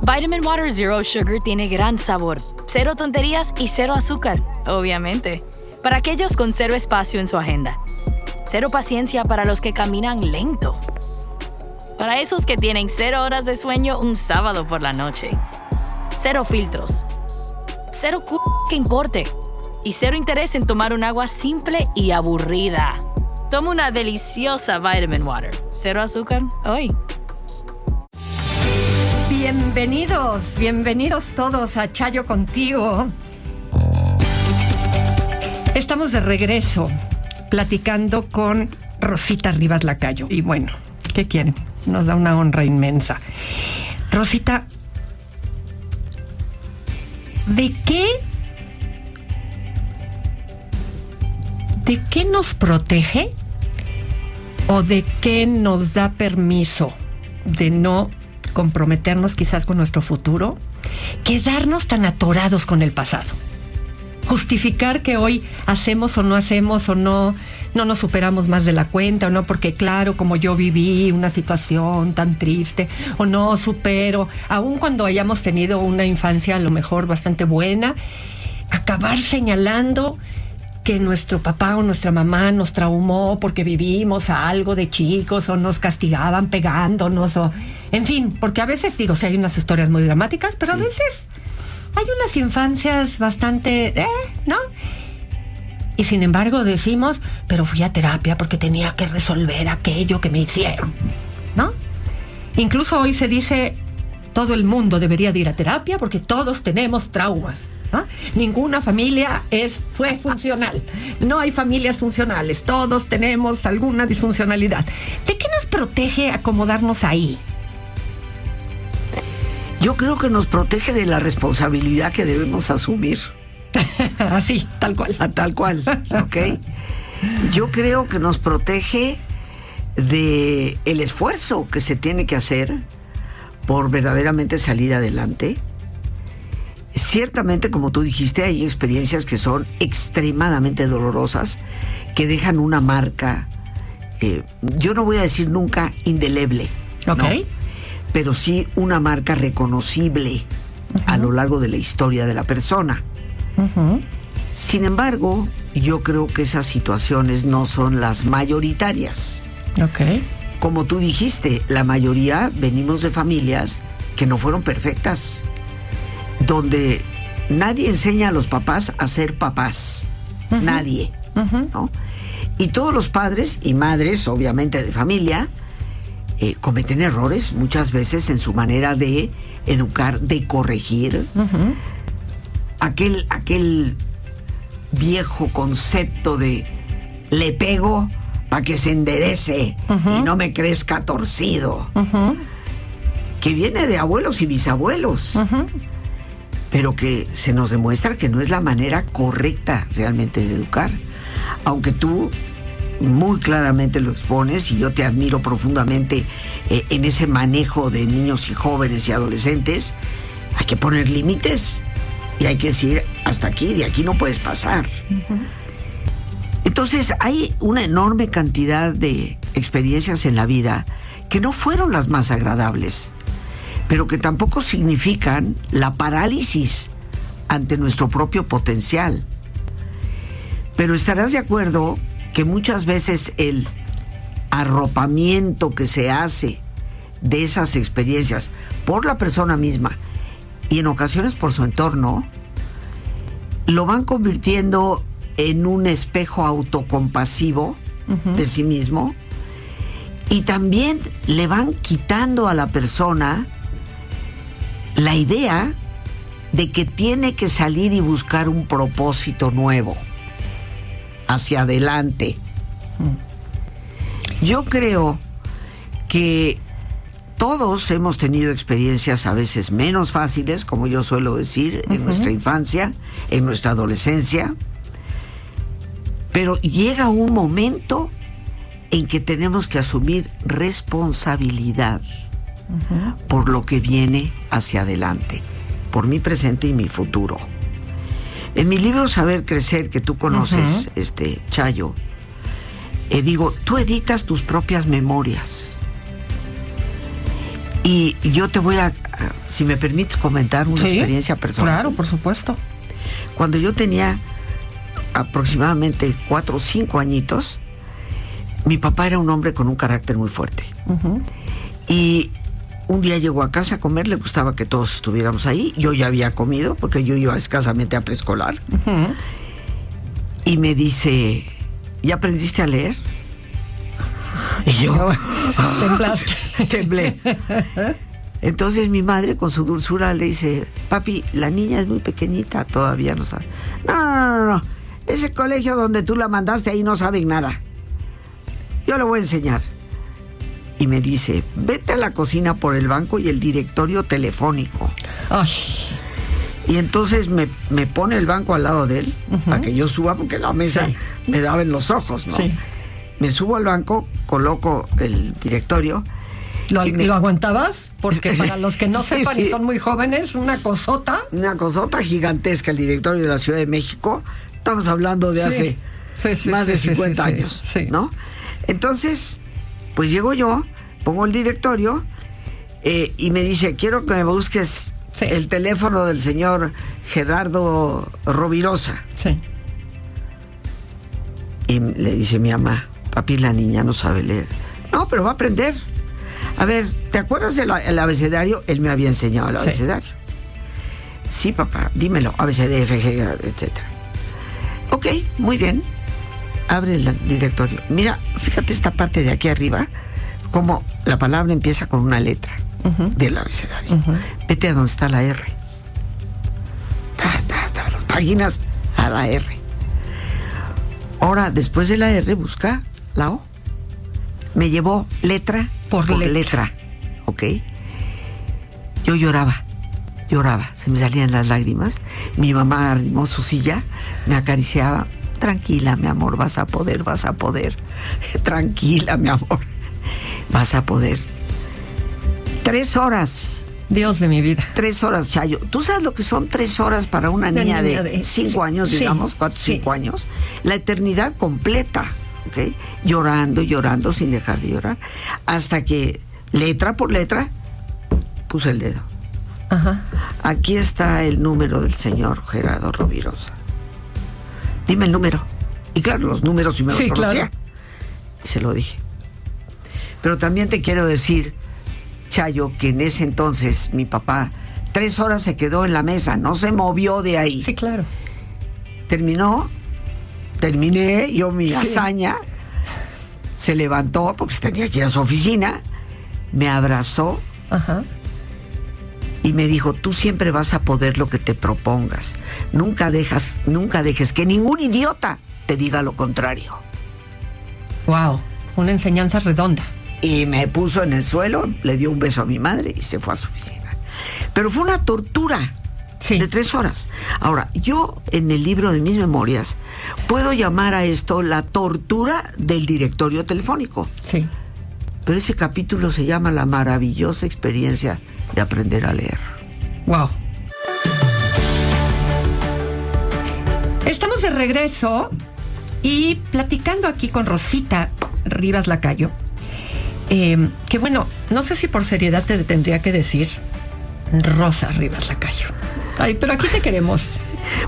Vitamin Water Zero Sugar tiene gran sabor, cero tonterías y cero azúcar, obviamente. Para aquellos con cero espacio en su agenda. Cero paciencia para los que caminan lento. Para esos que tienen 0 horas de sueño un sábado por la noche. Cero filtros. Cero que importe. Y cero interés en tomar un agua simple y aburrida. Toma una deliciosa Vitamin Water. Cero azúcar, hoy. Bienvenidos todos a Chayo Contigo. Estamos de regreso platicando con Rosita Rivas Lacayo. Y bueno, ¿qué quieren? Nos da una honra inmensa. Rosita, ¿de qué nos protege o de qué nos da permiso de no comprometernos quizás con nuestro futuro, quedarnos tan atorados con el pasado? Justificar que hoy hacemos o no nos superamos más de la cuenta, o no, porque claro, como yo viví una situación tan triste, o no supero, aun cuando hayamos tenido una infancia a lo mejor bastante buena, acabar señalando que nuestro papá o nuestra mamá nos traumó porque vivimos algo de chicos, o nos castigaban pegándonos, o en fin, porque a veces digo, sí hay unas historias muy dramáticas, pero sí, a veces hay unas infancias bastante, ¿no? Y sin embargo decimos, pero fui a terapia porque tenía que resolver aquello que me hicieron, ¿no? Incluso hoy se dice, todo el mundo debería de ir a terapia porque todos tenemos traumas, ¿no? Ninguna familia fue funcional. No hay familias funcionales. Todos tenemos alguna disfuncionalidad. ¿De qué nos protege acomodarnos ahí? Yo creo que nos protege de la responsabilidad que debemos asumir. Así, tal cual. Tal cual, ¿ok? Yo creo que nos protege de el esfuerzo que se tiene que hacer por verdaderamente salir adelante. Ciertamente, como tú dijiste, hay experiencias que son extremadamente dolorosas, que dejan una marca, yo no voy a decir nunca indeleble, ¿ok? ¿no? Pero sí una marca reconocible a lo largo de la historia de la persona. Sin embargo, yo creo que esas situaciones no son las mayoritarias. Ok. Como tú dijiste, la mayoría venimos de familias que no fueron perfectas, donde nadie enseña a los papás a ser papás. Nadie, ¿no? Y todos los padres y madres, obviamente de familia, cometen errores muchas veces en su manera de educar, de corregir. Aquel viejo concepto de le pego para que se enderece y no me crezca torcido, que viene de abuelos y bisabuelos, pero que se nos demuestra que no es la manera correcta realmente de educar. Aunque tú muy claramente lo expones, y yo te admiro profundamente en ese manejo de niños y jóvenes y adolescentes, hay que poner límites y hay que decir, hasta aquí, de aquí no puedes pasar. Entonces hay una enorme cantidad de experiencias en la vida que no fueron las más agradables, pero que tampoco significan la parálisis ante nuestro propio potencial. Pero estarás de acuerdo que muchas veces el arropamiento que se hace de esas experiencias por la persona misma y en ocasiones por su entorno, lo van convirtiendo en un espejo autocompasivo de sí mismo, y también le van quitando a la persona la idea de que tiene que salir y buscar un propósito nuevo hacia adelante. Yo creo que todos hemos tenido experiencias a veces menos fáciles, como yo suelo decir, en nuestra infancia, en nuestra adolescencia, pero llega un momento en que tenemos que asumir responsabilidad por lo que viene hacia adelante, por mi presente y mi futuro. En mi libro Saber Crecer, que tú conoces, Chayo, digo, tú editas tus propias memorias. Y yo te voy si me permites, comentar una experiencia personal. Claro, por supuesto. Cuando yo tenía aproximadamente 4 o 5 añitos, mi papá era un hombre con un carácter muy fuerte. Uh-huh. Y un día llegó a casa a comer, le gustaba que todos estuviéramos ahí. Yo ya había comido, porque yo iba escasamente a preescolar. Uh-huh. Y me dice, ¿ya aprendiste a leer? Y yo temblé. Entonces mi madre, con su dulzura, le dice, papi, la niña es muy pequeñita, todavía no sabe. No. Ese colegio donde tú la mandaste, ahí no saben nada. Yo le voy a enseñar. Y me dice, vete a la cocina por el banco y el directorio telefónico. Ay. Y entonces me pone el banco al lado de él, uh-huh, para que yo suba, porque la mesa me daba en los ojos, ¿no? Sí. Me subo al banco, coloco el directorio. ¿Lo aguantabas? Porque para los que no sepan y son muy jóvenes, una cosota. Una cosota gigantesca, el directorio de la Ciudad de México. Estamos hablando de hace más de 50 años, ¿no? Entonces, pues llego yo, pongo el directorio y me dice, quiero que me busques el teléfono del señor Gerardo Rovirosa. Sí. Y le dice mi mamá, papi, la niña no sabe leer. No, pero va a aprender. A ver, ¿te acuerdas del abecedario? Él me había enseñado el abecedario. Sí, papá, dímelo, ABCD, FG, etcétera. Ok, muy bien. Abre el directorio. Mira, fíjate esta parte de aquí arriba, como la palabra empieza con una letra, uh-huh, del abecedario. Uh-huh. Vete a donde está la R. Hasta las páginas a la R. Ahora, después de la R, busca la O. Me llevó letra por letra. ¿Ok? Yo lloraba, se me salían las lágrimas. Mi mamá arrimó su silla, me acariciaba. Tranquila, mi amor, vas a poder. Tranquila, mi amor, vas a poder. 3 horas. Dios de mi vida. 3 horas, Chayo. ¿Tú sabes lo que son 3 horas para una niña de 5 años, digamos, 4 o 5 años? La eternidad completa, ¿ok? Llorando, sin dejar de llorar, hasta que, letra por letra, puse el dedo. Ajá. Aquí está el número del señor Gerardo Rovirosa. Dime el número. Y claro, los números sí me los conocía. Claro. Y se lo dije. Pero también te quiero decir, Chayo, que en ese entonces mi papá 3 horas se quedó en la mesa, no se movió de ahí. Sí, claro. Terminé yo mi hazaña, se levantó porque tenía que ir a su oficina, me abrazó. Ajá. Y me dijo, tú siempre vas a poder lo que te propongas. Nunca dejes que ningún idiota te diga lo contrario. Wow, una enseñanza redonda. Y me puso en el suelo, le dio un beso a mi madre y se fue a su oficina. Pero fue una tortura de 3 horas. Ahora, yo en el libro de mis memorias puedo llamar a esto la tortura del directorio telefónico. Sí. Pero ese capítulo se llama La maravillosa experiencia de aprender a leer. Wow. Estamos de regreso y platicando aquí con Rosita Rivas Lacayo. Que bueno, no sé si por seriedad te tendría que decir Rosa Rivas Lacayo. Ay, pero aquí te queremos.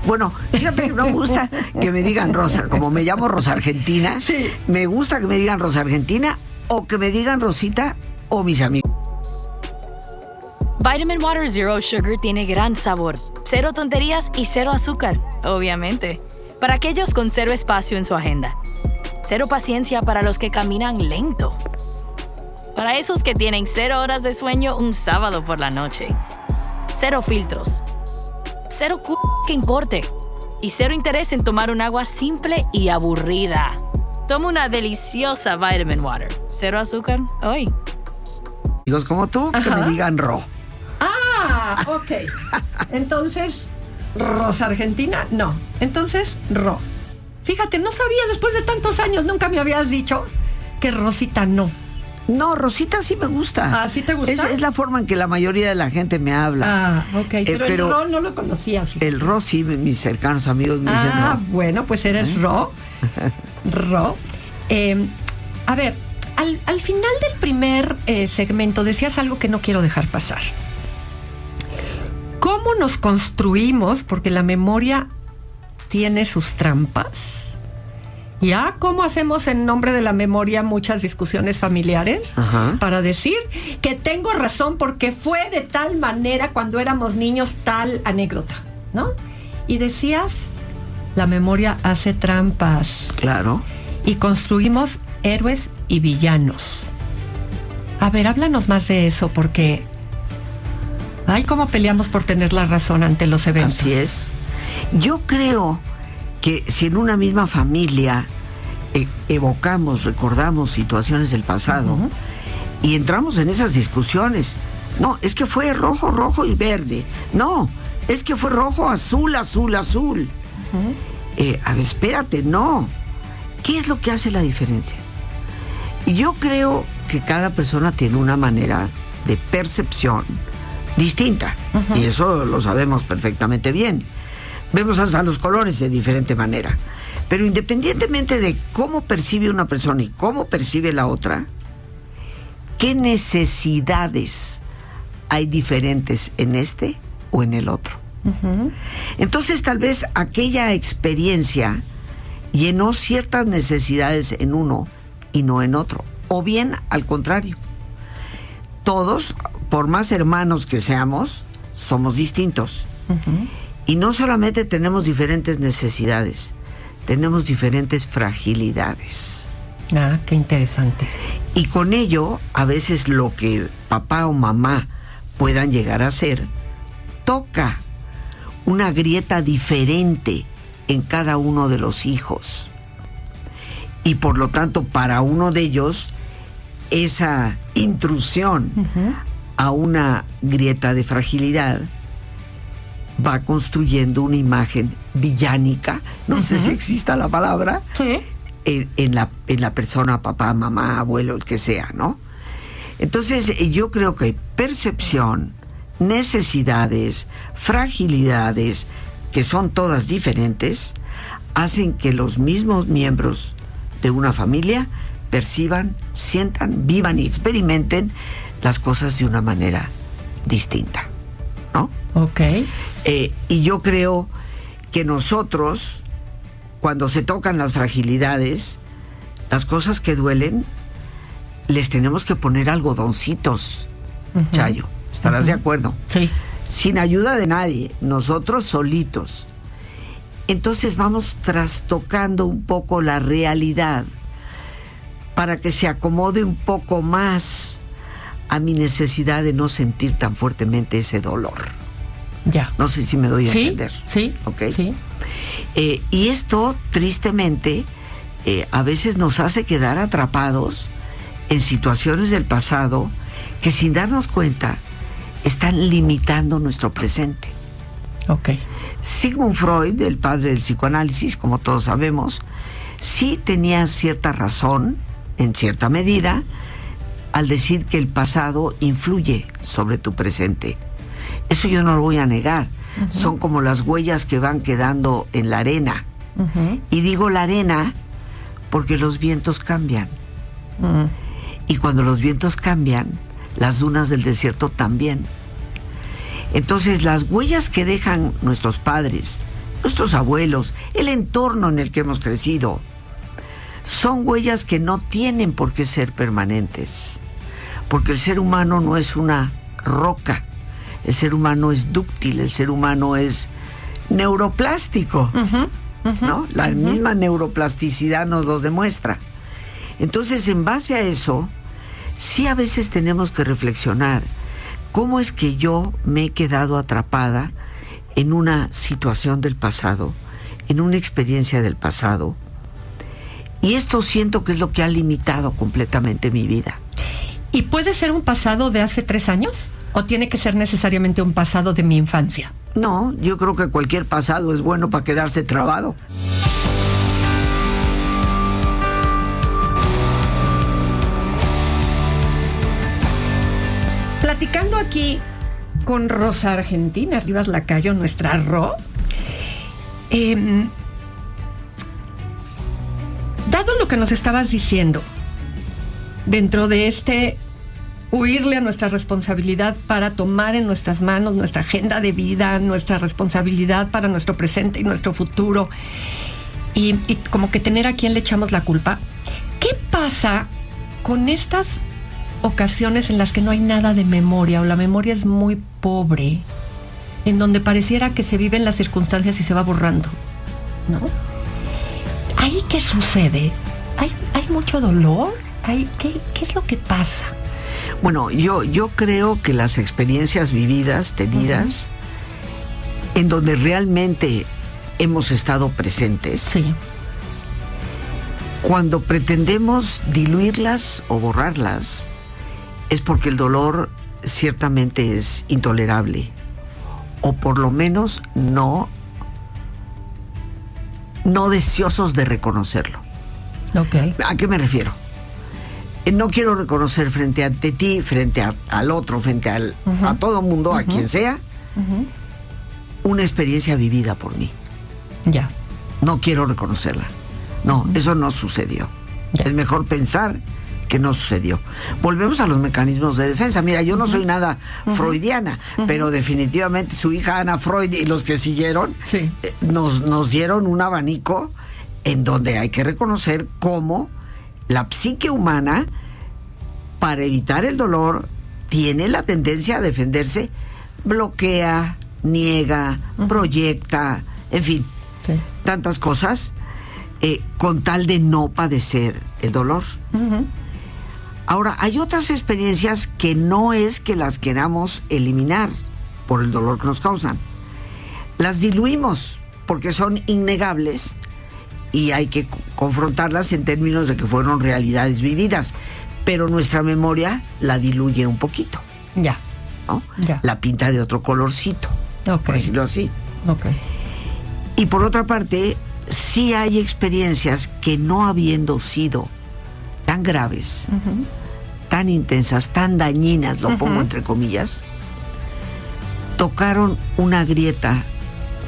Bueno, fíjate, no me gusta que me digan Rosa, como me llamo Rosa Argentina, me gusta que me digan Rosa Argentina o que me digan Rosita o mis amigos. Vitamin Water Zero Sugar tiene gran sabor, 0 tonterías y 0 azúcar, obviamente. Para aquellos con 0 espacio en su agenda. 0 paciencia para los que caminan lento. Para esos que tienen 0 horas de sueño un sábado por la noche. 0 filtros. 0 que importe. Y 0 interés en tomar un agua simple y aburrida. Toma una deliciosa Vitamin Water. 0 azúcar hoy. Amigos como tú, que me digan Ro. Ah, ok. Entonces, Rosa Argentina, no. Entonces, Ro. Fíjate, no sabía, después de tantos años, nunca me habías dicho que Rosita no. No, Rosita sí me gusta. ¿Ah, sí te gusta? Es la forma en que la mayoría de la gente me habla. Ah, ok. Pero el Ro no lo conocía. Fíjate. El Ro sí, mis cercanos amigos me dicen Ro. Ah, bueno, pues eres Ro. Ro. A ver, al final del primer segmento decías algo que no quiero dejar pasar. ¿Cómo nos construimos? Porque la memoria tiene sus trampas. ¿Ya? ¿Cómo hacemos en nombre de la memoria muchas discusiones familiares? Ajá. Para decir que tengo razón porque fue de tal manera cuando éramos niños tal anécdota, ¿no? Y decías, la memoria hace trampas. Claro. Y construimos héroes y villanos. A ver, háblanos más de eso porque... Ay, cómo peleamos por tener la razón ante los eventos. Así es. Yo creo que si en una misma familia evocamos, recordamos situaciones del pasado y entramos en esas discusiones, no, es que fue rojo, rojo y verde, no, es que fue rojo, azul, azul, azul. A ver, espérate, no. ¿Qué es lo que hace la diferencia? Yo creo que cada persona tiene una manera de percepción distinta, y eso lo sabemos perfectamente bien. Vemos hasta los colores de diferente manera. Pero independientemente de cómo percibe una persona y cómo percibe la otra, ¿qué necesidades hay diferentes en este o en el otro? Entonces, tal vez aquella experiencia llenó ciertas necesidades en uno y no en otro. O bien, al contrario. Todos, por más hermanos que seamos, somos distintos. Y no solamente tenemos diferentes necesidades, tenemos diferentes fragilidades. Ah, qué interesante. Y con ello, a veces lo que papá o mamá puedan llegar a hacer, toca una grieta diferente en cada uno de los hijos. Y por lo tanto, para uno de ellos, esa intrusión a una grieta de fragilidad va construyendo una imagen villánica, no sé si exista la palabra, en la persona, papá, mamá, abuelo, el que sea, ¿no? Entonces, yo creo que percepción, necesidades, fragilidades, que son todas diferentes, hacen que los mismos miembros de una familia perciban, sientan, vivan y experimenten las cosas de una manera distinta, ¿no? Ok. Y yo creo que nosotros, cuando se tocan las fragilidades, las cosas que duelen, les tenemos que poner algodoncitos, Chayo. ¿Estarás de acuerdo? Sí. Sin ayuda de nadie, nosotros solitos. Entonces vamos trastocando un poco la realidad para que se acomode un poco más a mi necesidad de no sentir tan fuertemente ese dolor. Ya. No sé si me doy a entender. Sí, ¿Ok? sí. Y esto, tristemente, a veces nos hace quedar atrapados en situaciones del pasado que, sin darnos cuenta, están limitando nuestro presente. Ok. Sigmund Freud, el padre del psicoanálisis, como todos sabemos, sí tenía cierta razón, en cierta medida, al decir que el pasado influye sobre tu presente. Eso yo no lo voy a negar. Son como las huellas que van quedando en la arena. Y digo la arena porque los vientos cambian. Y cuando los vientos cambian, las dunas del desierto también. Entonces, las huellas que dejan nuestros padres, nuestros abuelos, el entorno en el que hemos crecido, son huellas que no tienen por qué ser permanentes. Porque el ser humano no es una roca. El ser humano es dúctil, el ser humano es neuroplástico, ¿no? La misma neuroplasticidad nos lo demuestra. Entonces, en base a eso, sí a veces tenemos que reflexionar cómo es que yo me he quedado atrapada en una situación del pasado, en una experiencia del pasado. Y esto siento que es lo que ha limitado completamente mi vida. ¿Y puede ser un pasado de hace 3 años? ¿O tiene que ser necesariamente un pasado de mi infancia? No, yo creo que cualquier pasado es bueno para quedarse trabado. Platicando aquí con Rosa Argentina Rivas Lacayo, nuestra Ro, dado lo que nos estabas diciendo, dentro de huirle a nuestra responsabilidad para tomar en nuestras manos nuestra agenda de vida, nuestra responsabilidad para nuestro presente y nuestro futuro, y como que tener a quién le echamos la culpa. ¿Qué pasa con estas ocasiones en las que no hay nada de memoria o la memoria es muy pobre, en donde pareciera que se viven las circunstancias y se va borrando, ¿no? ¿Ahí qué sucede? ¿Hay mucho dolor? ¿Qué es lo que pasa? Bueno, yo creo que las experiencias vividas, tenidas, en donde realmente hemos estado presentes, sí, cuando pretendemos diluirlas o borrarlas, es porque el dolor ciertamente es intolerable, o por lo menos no deseosos de reconocerlo. Okay. ¿A qué me refiero? No quiero reconocer frente a ti, frente al otro, frente a todo mundo, a quien sea, una experiencia vivida por mí. Ya. No quiero reconocerla. No, eso no sucedió. Ya. Es mejor pensar que no sucedió. Volvemos a los mecanismos de defensa. Mira, yo no soy nada freudiana, pero definitivamente su hija Ana Freud y los que siguieron sí, nos dieron un abanico en donde hay que reconocer cómo la psique humana, para evitar el dolor, tiene la tendencia a defenderse, bloquea, niega, proyecta, en fin, sí, tantas cosas, con tal de no padecer el dolor. Ahora, hay otras experiencias que no es que las queramos eliminar por el dolor que nos causan. Las diluimos porque son innegables y hay que confrontarlas en términos de que fueron realidades vividas, pero nuestra memoria la diluye un poquito, ya, ¿no? Ya. La pinta de otro colorcito, por decirlo así. Okay. Y por otra parte, sí hay experiencias que, no habiendo sido tan graves, tan intensas, tan dañinas, lo pongo entre comillas, tocaron una grieta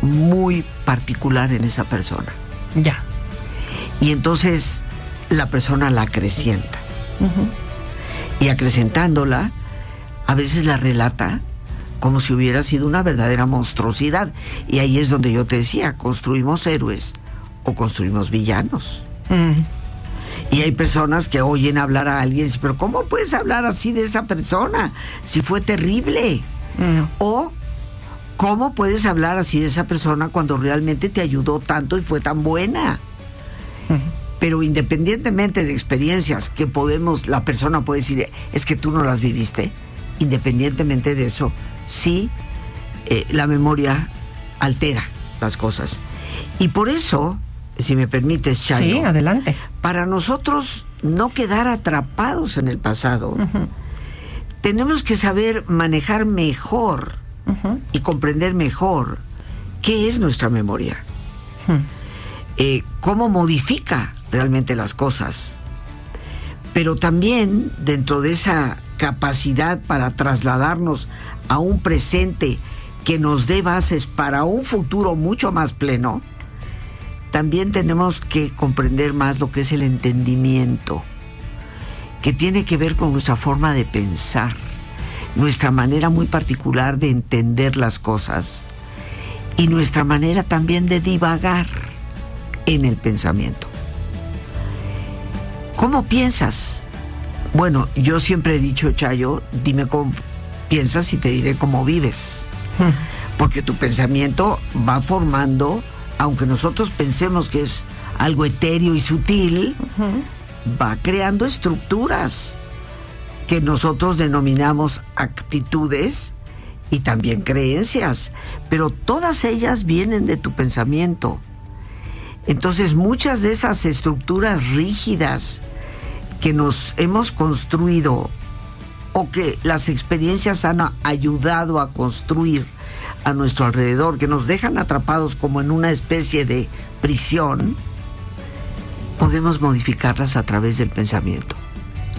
muy particular en esa persona. Ya. Y entonces la persona la acrecienta. Y acrecentándola, a veces la relata como si hubiera sido una verdadera monstruosidad. Y ahí es donde yo te decía, construimos héroes o construimos villanos. Y hay personas que oyen hablar a alguien y dicen, pero ¿cómo puedes hablar así de esa persona si fue terrible? O ¿cómo puedes hablar así de esa persona cuando realmente te ayudó tanto y fue tan buena? Pero independientemente de experiencias que la persona puede decir, es que tú no las viviste, independientemente de eso, sí, la memoria altera las cosas. Y por eso, si me permites, Chayo, sí, adelante, para nosotros no quedar atrapados en el pasado, tenemos que saber manejar mejor y comprender mejor qué es nuestra memoria, cómo modifica realmente las cosas, pero también dentro de esa capacidad para trasladarnos a un presente que nos dé bases para un futuro mucho más pleno, también tenemos que comprender más lo que es el entendimiento, que tiene que ver con nuestra forma de pensar, nuestra manera muy particular de entender las cosas y nuestra manera también de divagar en el pensamiento. ¿Cómo piensas? Bueno, yo siempre he dicho, Chayo, dime cómo piensas y te diré cómo vives. Porque tu pensamiento va formando, aunque nosotros pensemos que es algo etéreo y sutil, va creando estructuras que nosotros denominamos actitudes y también creencias, pero todas ellas vienen de tu pensamiento. Entonces, muchas de esas estructuras rígidas que nos hemos construido o que las experiencias han ayudado a construir a nuestro alrededor, que nos dejan atrapados como en una especie de prisión, podemos modificarlas a través del pensamiento.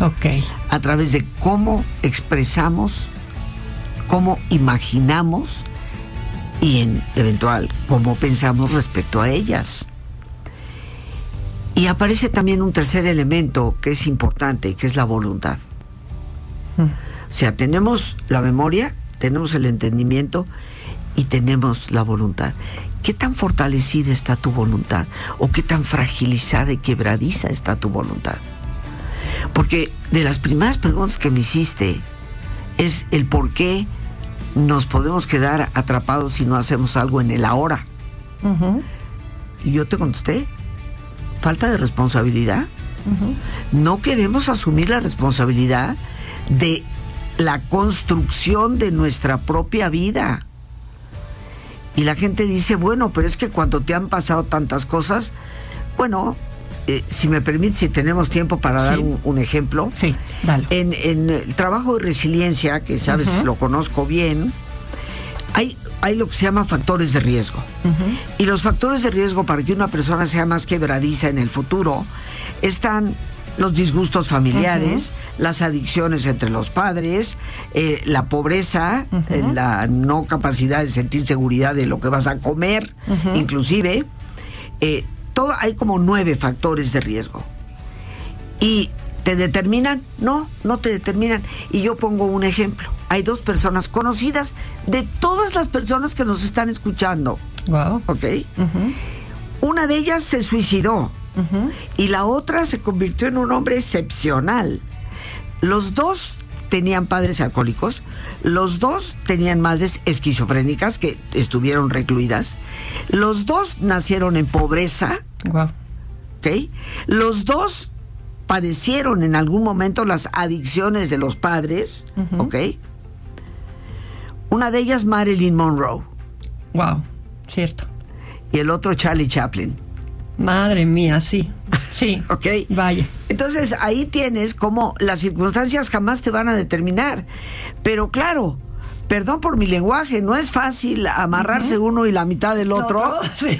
Ok. A través de cómo expresamos, cómo imaginamos y en eventual cómo pensamos respecto a ellas. Y aparece también un tercer elemento que es importante, que es la voluntad. O sea, tenemos la memoria, tenemos el entendimiento y tenemos la voluntad. ¿Qué tan fortalecida está tu voluntad? ¿O qué tan fragilizada y quebradiza está tu voluntad? Porque de las primeras preguntas que me hiciste es el por qué nos podemos quedar atrapados si no hacemos algo en el ahora. Y yo te contesté, falta de responsabilidad. No queremos asumir la responsabilidad de la construcción de nuestra propia vida. Y la gente dice, bueno, pero es que cuando te han pasado tantas cosas, bueno, si me permite, si tenemos tiempo para dar un ejemplo. Sí, dale. En el trabajo de resiliencia, que sabes, lo conozco bien, hay lo que se llama factores de riesgo. Y los factores de riesgo para que una persona sea más quebradiza en el futuro están los disgustos familiares, las adicciones entre los padres, la pobreza, la no capacidad de sentir seguridad de lo que vas a comer, inclusive. Hay como 9 factores de riesgo. ¿Y te determinan? No te determinan. Y yo pongo un ejemplo. Hay 2 personas conocidas de todas las personas que nos están escuchando. Wow. ¿Ok? Una de ellas se suicidó. Y la otra se convirtió en un hombre excepcional. Los 2 tenían padres alcohólicos, los 2 tenían madres esquizofrénicas que estuvieron recluidas, los 2 nacieron en pobreza, ¿okay? Los 2 padecieron en algún momento las adicciones de los padres, ¿ok? Una de ellas Marilyn Monroe. Wow, cierto. Y el otro Charlie Chaplin. Madre mía, sí. Sí. ¿Ok? Vaya. Entonces ahí tienes como las circunstancias jamás te van a determinar. Pero claro, perdón por mi lenguaje, no es fácil amarrarse uno y la mitad del otro. Sí.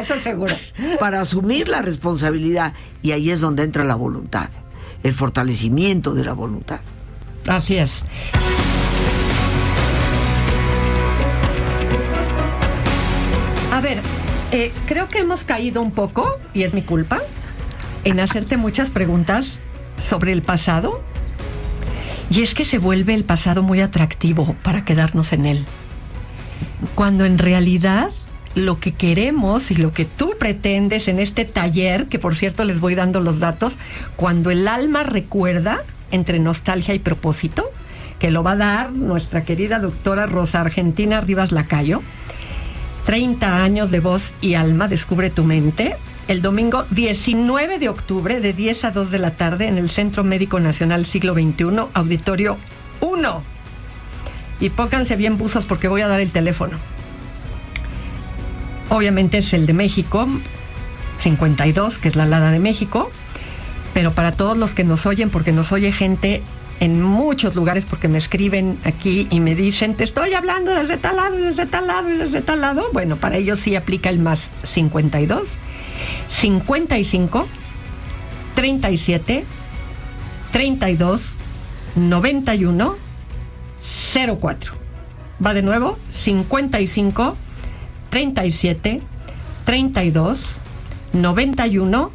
Eso seguro. Para asumir la responsabilidad. Y ahí es donde entra la voluntad, el fortalecimiento de la voluntad. Así es. A ver, creo que hemos caído un poco, y es mi culpa, en hacerte muchas preguntas sobre el pasado. Y es que se vuelve el pasado muy atractivo para quedarnos en él. Cuando en realidad lo que queremos y lo que tú pretendes en este taller, que por cierto les voy dando los datos, cuando el alma recuerda, entre nostalgia y propósito, que lo va a dar nuestra querida doctora Rosa Argentina Rivas Lacayo, 30 años de voz y alma, descubre tu mente, el domingo 19 de octubre de 10 a 2 de la tarde en el Centro Médico Nacional Siglo XXI, Auditorio 1. Y pónganse bien buzos porque voy a dar el teléfono. Obviamente es el de México, 52, que es la alada de México, pero para todos los que nos oyen, porque nos oye gente en muchos lugares, porque me escriben aquí y me dicen, te estoy hablando desde tal lado, desde tal lado, desde tal lado. Bueno, para ellos sí aplica el más 52, 55, 37, 32, 91, 04. Va de nuevo, 55, 37, 32, 91,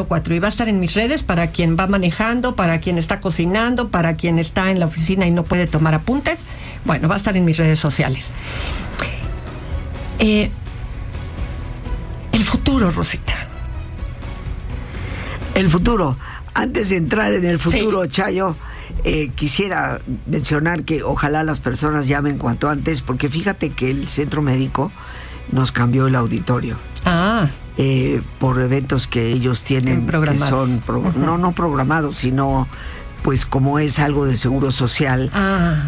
04. Y va a estar en mis redes para quien va manejando, para quien está cocinando, para quien está en la oficina y no puede tomar apuntes. Bueno, va a estar en mis redes sociales. El futuro, Rosita. El futuro. Antes de entrar en el futuro, Sí. Chayo, quisiera mencionar que ojalá las personas llamen cuanto antes, porque fíjate que el centro médico nos cambió el auditorio. Por eventos que ellos tienen, que son no programados, sino pues como es algo del Seguro Social,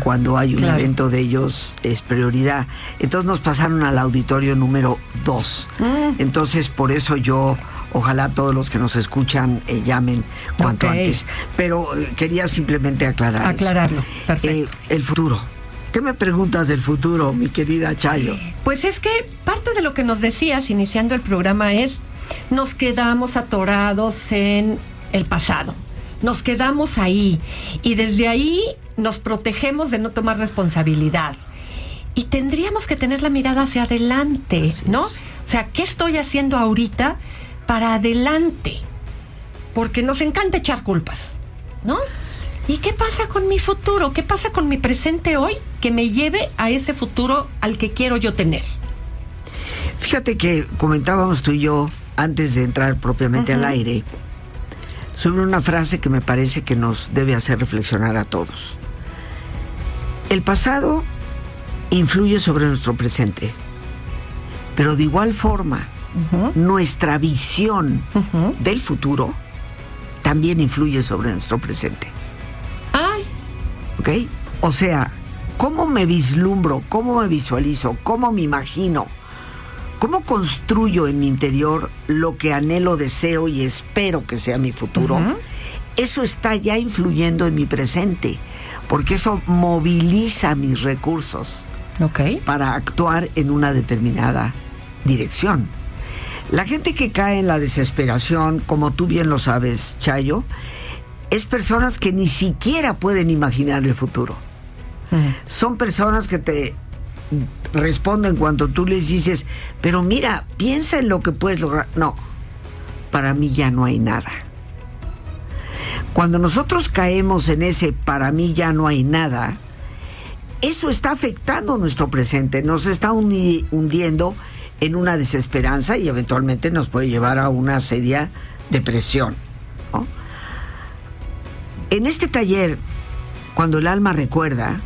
cuando hay un evento de ellos es prioridad. Entonces nos pasaron al auditorio número 2. Entonces por eso yo, ojalá todos los que nos escuchan llamen cuanto antes. Pero quería simplemente aclararlo. Perfecto. El futuro. ¿Qué me preguntas del futuro, mi querida Chayo? Pues es que parte de lo que nos decías iniciando el programa es, nos quedamos atorados en el pasado, nos quedamos ahí y desde ahí nos protegemos de no tomar responsabilidad. Y tendríamos que tener la mirada hacia adelante, ¿no? O sea, ¿qué estoy haciendo ahorita para adelante, porque nos encanta echar culpas, ¿no? ¿Y qué pasa con mi futuro? ¿Qué pasa con mi presente hoy que me lleve a ese futuro al que quiero yo tener? Fíjate que comentábamos tú y yo, antes de entrar propiamente al aire, sobre una frase que me parece que nos debe hacer reflexionar a todos. El pasado influye sobre nuestro presente, pero de igual forma, nuestra visión del futuro también influye sobre nuestro presente. ¡Ay! ¿Ok? O sea, ¿cómo me vislumbro? ¿Cómo me visualizo? ¿Cómo me imagino? ¿Cómo construyo en mi interior lo que anhelo, deseo y espero que sea mi futuro? Eso está ya influyendo en mi presente, porque eso moviliza mis recursos para actuar en una determinada dirección. La gente que cae en la desesperación, como tú bien lo sabes, Chayo, es personas que ni siquiera pueden imaginar el futuro. Son personas que te responden cuando tú les dices, pero mira, piensa en lo que puedes lograr. No, para mí ya no hay nada. Cuando nosotros caemos en ese para mí ya no hay nada, eso está afectando nuestro presente, nos está hundiendo en una desesperanza y eventualmente nos puede llevar a una seria depresión, ¿no? En este taller, cuando el alma recuerda,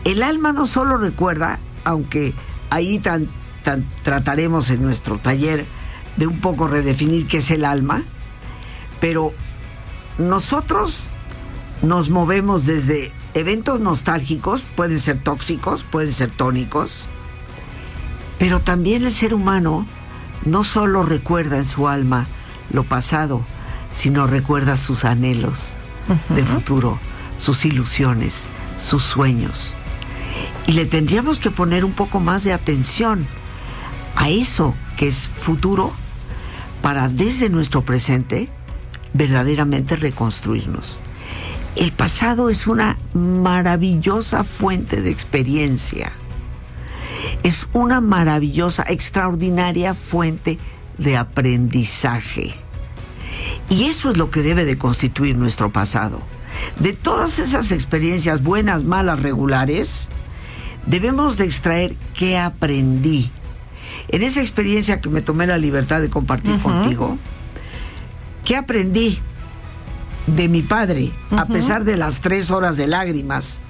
el alma no solo recuerda, aunque ahí trataremos en nuestro taller de un poco redefinir qué es el alma, pero nosotros nos movemos desde eventos nostálgicos, pueden ser tóxicos, pueden ser tónicos, pero también el ser humano no solo recuerda en su alma lo pasado, sino recuerda sus anhelos de futuro, sus ilusiones, sus sueños. Y le tendríamos que poner un poco más de atención a eso que es futuro para desde nuestro presente verdaderamente reconstruirnos. El pasado es una maravillosa fuente de experiencia. Es una maravillosa, extraordinaria fuente de aprendizaje. Y eso es lo que debe de constituir nuestro pasado. De todas esas experiencias buenas, malas, regulares, debemos de extraer qué aprendí. En esa experiencia que me tomé la libertad de compartir contigo, ¿qué aprendí de mi padre? A pesar de las 3 horas de lágrimas,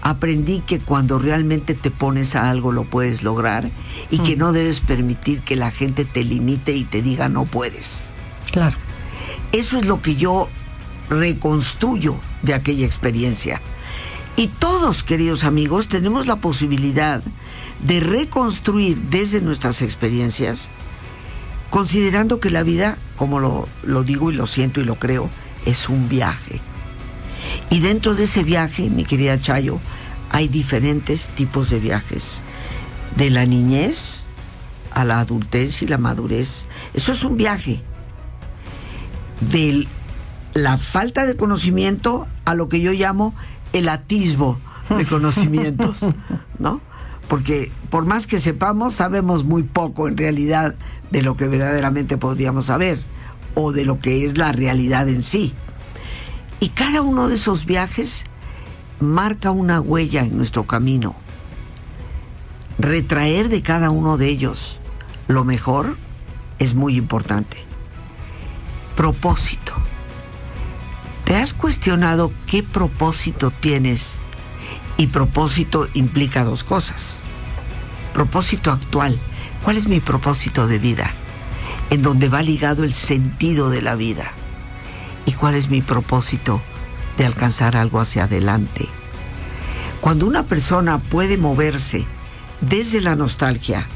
aprendí que cuando realmente te pones a algo lo puedes lograr y que no debes permitir que la gente te limite y te diga no puedes. Claro. Eso es lo que yo reconstruyo de aquella experiencia. Y todos, queridos amigos, tenemos la posibilidad de reconstruir desde nuestras experiencias, considerando que la vida, como lo digo y lo siento y lo creo, es un viaje. Y dentro de ese viaje, mi querida Chayo, hay diferentes tipos de viajes. De la niñez a la adultez y la madurez. Eso es un viaje. De la falta de conocimiento a lo que yo llamo el atisbo de conocimientos, ¿no? Porque por más que sepamos, sabemos muy poco en realidad de lo que verdaderamente podríamos saber o de lo que es la realidad en sí. Y cada uno de esos viajes marca una huella en nuestro camino. Retraer de cada uno de ellos lo mejor es muy importante. Propósito. ¿Te has cuestionado qué propósito tienes? Y propósito implica 2 cosas. Propósito actual. ¿Cuál es mi propósito de vida? En donde va ligado el sentido de la vida. ¿Y cuál es mi propósito de alcanzar algo hacia adelante? Cuando una persona puede moverse desde la nostalgia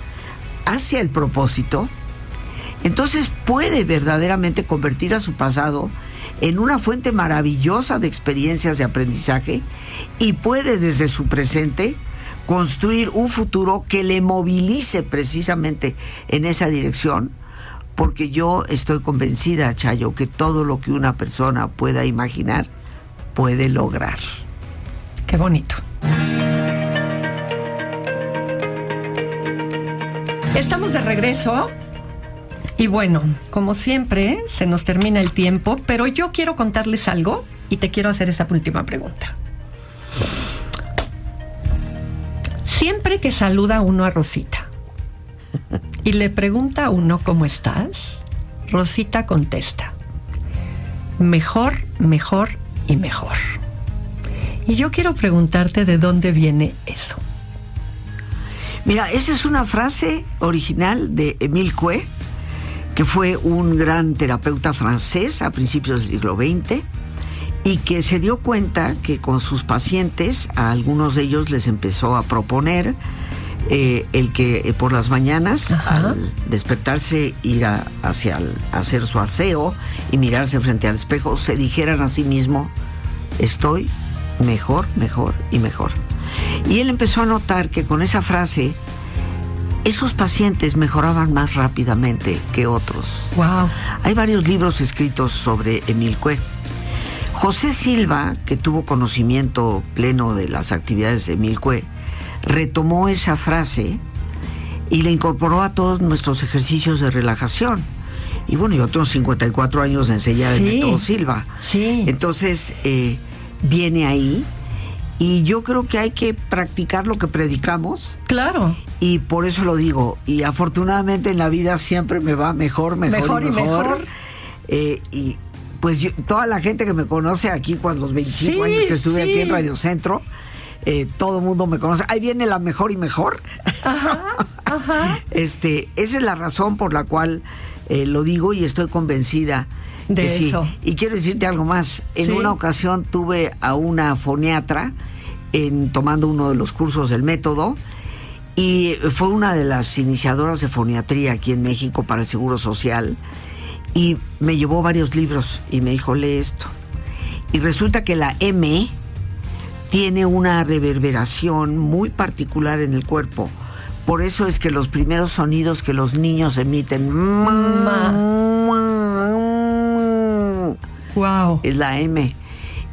hacia el propósito, entonces puede verdaderamente convertir a su pasado en una fuente maravillosa de experiencias de aprendizaje y puede desde su presente construir un futuro que le movilice precisamente en esa dirección, porque yo estoy convencida, Chayo, que todo lo que una persona pueda imaginar puede lograr. Qué bonito. Estamos de regreso Y bueno, como siempre, se nos termina el tiempo, pero yo quiero contarles algo y te quiero hacer esa última pregunta. Siempre que saluda uno a Rosita y le pregunta a uno ¿cómo estás?, Rosita contesta: mejor, mejor y mejor. Y yo quiero preguntarte de dónde viene eso. Mira, esa es una frase original de Émile Coué, que fue un gran terapeuta francés a principios del siglo XX y que se dio cuenta que con sus pacientes, a algunos de ellos les empezó a proponer el que por las mañanas, al despertarse, ir a hacer su aseo y mirarse frente al espejo, se dijeran a sí mismo: estoy mejor, mejor y mejor. Y él empezó a notar que con esa frase esos pacientes mejoraban más rápidamente que otros. Wow. Hay varios libros escritos sobre Émile Coué. José Silva, que tuvo conocimiento pleno de las actividades de Émile Coué, retomó esa frase y la incorporó a todos nuestros ejercicios de relajación. Y bueno, yo tengo 54 años de enseñar el método Silva. Sí. Entonces, viene ahí, y yo creo que hay que practicar lo que predicamos. Claro. Y por eso lo digo. Y afortunadamente en la vida siempre me va mejor, mejor y mejor. Y pues toda la gente que me conoce aquí, cuando los 25 años que estuve aquí en Radio Centro, todo el mundo me conoce. Ahí viene la mejor y mejor. Ajá. Esa es la razón por la cual lo digo, y estoy convencida de que eso. Sí. Y quiero decirte algo más. En una ocasión tuve a una foniatra tomando uno de los cursos del método, y fue una de las iniciadoras de foniatría aquí en México para el Seguro Social, y me llevó varios libros y me dijo: lee esto. Y resulta que la M tiene una reverberación muy particular en el cuerpo. Por eso es que los primeros sonidos que los niños emiten, wow, es la M.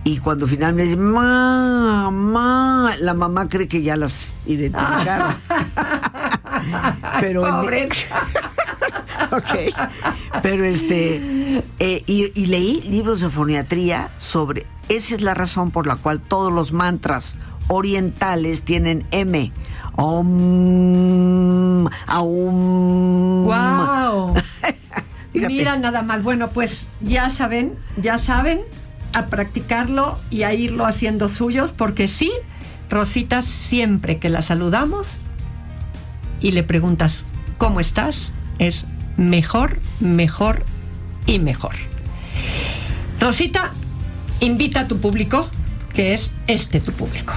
Y cuando finalmente dice mamá, la mamá cree que ya las identificaron. Pero okay. Pero y leí libros de foniatría sobre. Esa es la razón por la cual todos los mantras orientales tienen M. Om, aum. Wow. Mira nada más. Bueno, pues ya saben, a practicarlo y a irlo haciendo suyos, porque sí, Rosita, siempre que la saludamos y le preguntas ¿cómo estás?, es mejor, mejor y mejor. Rosita, invita a tu público, que es tu público.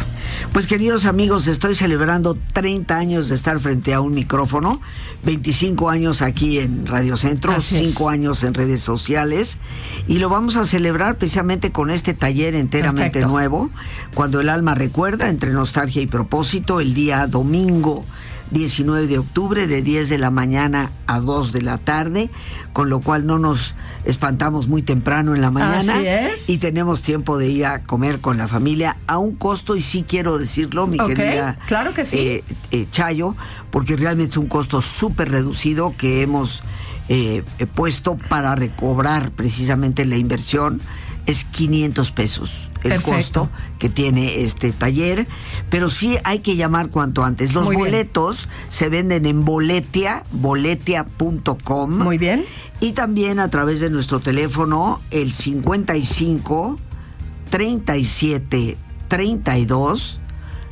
Pues, queridos amigos, estoy celebrando 30 años de estar frente a un micrófono, 25 años aquí en Radio Centro, 5 años en redes sociales, y lo vamos a celebrar precisamente con este taller enteramente nuevo, Cuando el alma recuerda, entre nostalgia y propósito, el día domingo 19 de octubre, de 10 de la mañana a 2 de la tarde, con lo cual no nos espantamos muy temprano en la mañana. Así es. Y tenemos tiempo de ir a comer con la familia a un costo, y sí quiero decirlo, mi querida, claro que sí, Chayo, porque realmente es un costo súper reducido que hemos puesto para recobrar precisamente la inversión. Es 500 pesos el costo que tiene este taller, pero sí hay que llamar cuanto antes. Los boletos se venden en boletia.com. Muy bien. Y también a través de nuestro teléfono, el 55 37 32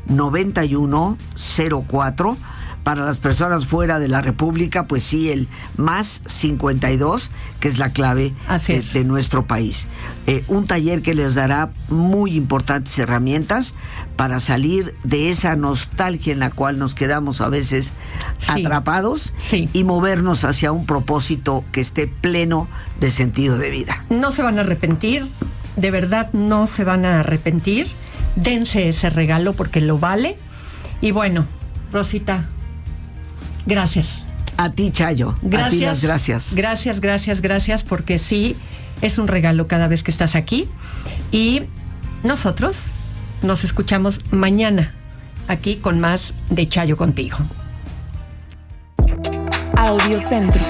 91 04. Para las personas fuera de la República, pues sí, el más 52, que es la clave de nuestro país. Un taller que les dará muy importantes herramientas para salir de esa nostalgia en la cual nos quedamos a veces atrapados y movernos hacia un propósito que esté pleno de sentido de vida. No se van a arrepentir, de verdad no se van a arrepentir. Dense ese regalo porque lo vale. Y bueno, Rosita, gracias. A ti, Chayo. Gracias. A ti las gracias. Gracias, porque sí, es un regalo cada vez que estás aquí. Y nosotros nos escuchamos mañana aquí con más de Chayo contigo. Audiocentro.